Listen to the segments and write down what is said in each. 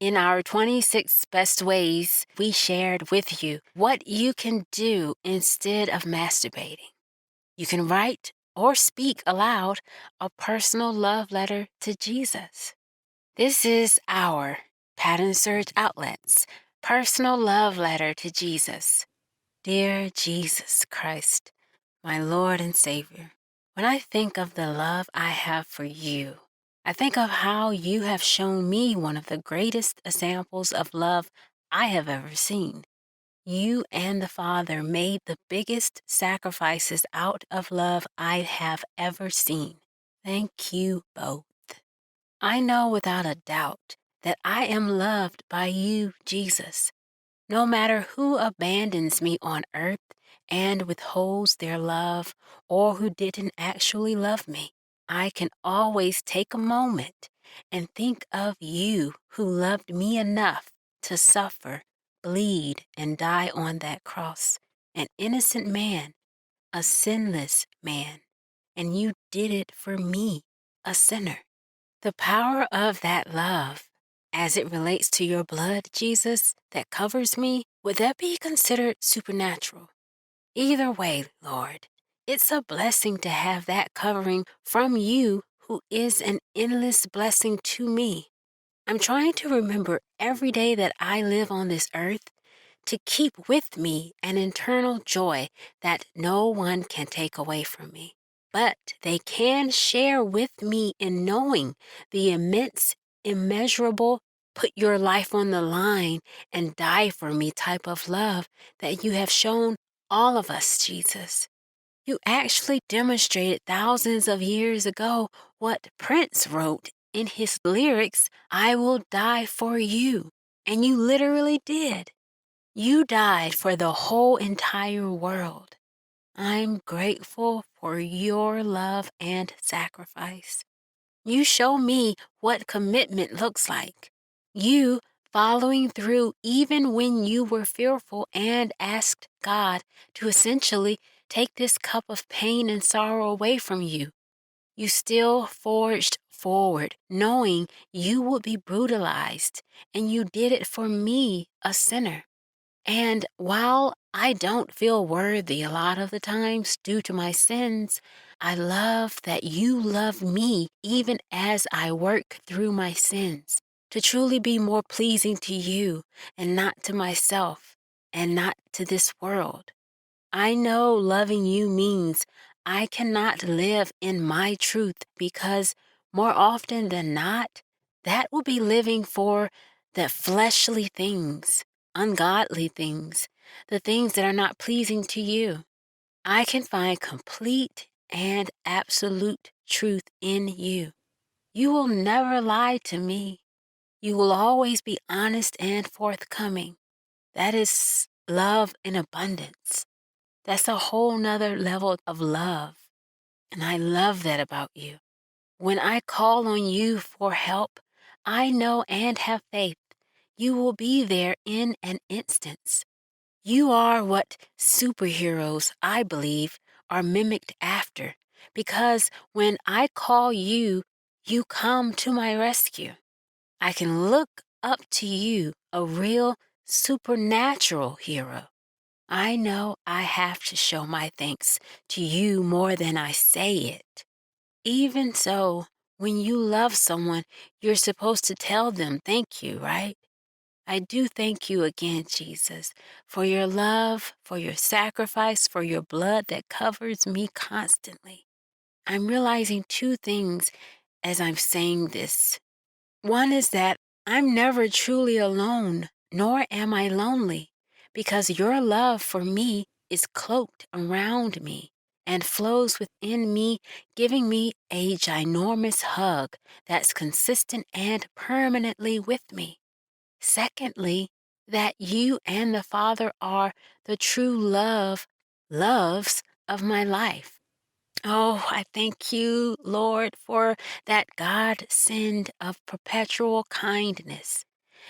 In our 26 best ways, we shared with you what you can do instead of masturbating. You can write or speak aloud a personal love letter to Jesus. This is our PatternSurge Outlets personal love letter to Jesus. Dear Jesus Christ, my Lord and Savior, when I think of the love I have for you, I think of how you have shown me one of the greatest examples of love I have ever seen. You and the Father made the biggest sacrifices out of love I have ever seen. Thank you both. I know without a doubt that I am loved by you, Jesus. No matter who abandons me on earth and withholds their love or who didn't actually love me, I can always take a moment and think of you who loved me enough to suffer, bleed, and die on that cross. An innocent man, a sinless man, and you did it for me, a sinner. The power of that love, as it relates to your blood, Jesus, that covers me, would that be considered supernatural? Either way, Lord, it's a blessing to have that covering from you who is an endless blessing to me. I'm trying to remember every day that I live on this earth to keep with me an internal joy that no one can take away from me. But they can share with me in knowing the immense, immeasurable, put your life on the line and die for me type of love that you have shown all of us, Jesus. You actually demonstrated thousands of years ago what Prince wrote in his lyrics, I will die for you. And you literally did. You died for the whole entire world. I'm grateful for your love and sacrifice. You show me what commitment looks like. You following through even when you were fearful and asked God to essentially take this cup of pain and sorrow away from you. You still forged forward, knowing you would be brutalized, and you did it for me, a sinner. And while I don't feel worthy a lot of the times due to my sins, I love that you love me even as I work through my sins to truly be more pleasing to you and not to myself and not to this world. I know loving you means I cannot live in my truth because more often than not, that will be living for the fleshly things, ungodly things, the things that are not pleasing to you. I can find complete and absolute truth in you. You will never lie to me. You will always be honest and forthcoming. That is love in abundance. That's a whole nother level of love. And I love that about you. When I call on you for help, I know and have faith you will be there in an instance. You are what superheroes, I believe, are mimicked after, because when I call you, you come to my rescue. I can look up to you, a real supernatural hero. I know I have to show my thanks to you more than I say it. Even so, when you love someone, you're supposed to tell them thank you, right? I do thank you again, Jesus, for your love, for your sacrifice, for your blood that covers me constantly. I'm realizing two things as I'm saying this. One is that I'm never truly alone, nor am I lonely, because your love for me is cloaked around me and flows within me, giving me a ginormous hug that's consistent and permanently with me. Secondly, that you and the Father are the true loves of my life. Oh, I thank you, Lord, for that God send of perpetual kindness.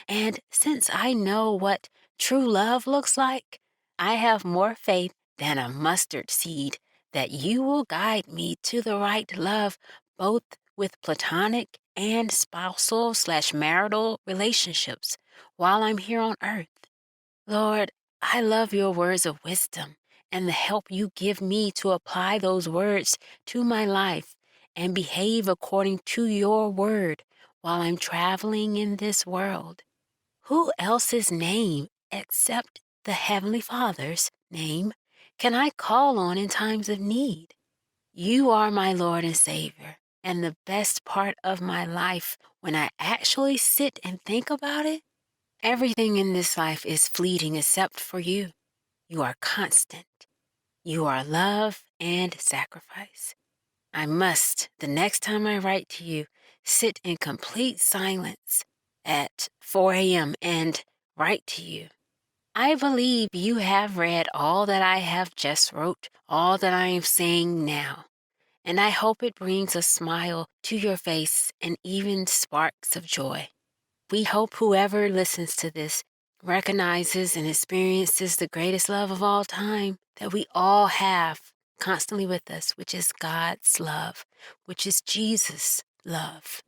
And since I know what true love looks like, I have more faith than a mustard seed that you will guide me to the right love, both with platonic and spousal/marital relationships while I'm here on earth. Lord, I love your words of wisdom and the help you give me to apply those words to my life and behave according to your word while I'm traveling in this world. Who else's name except the Heavenly Father's name can I call on in times of need? You are my Lord and Savior, and the best part of my life when I actually sit and think about it, everything in this life is fleeting except for you. You are constant. You are love and sacrifice. I must, the next time I write to you, sit in complete silence at 4 a.m. and write to you. I believe you have read all that I have just wrote, all that I am saying now, and I hope it brings a smile to your face and even sparks of joy. We hope whoever listens to this recognizes and experiences the greatest love of all time that we all have constantly with us, which is God's love, which is Jesus' love.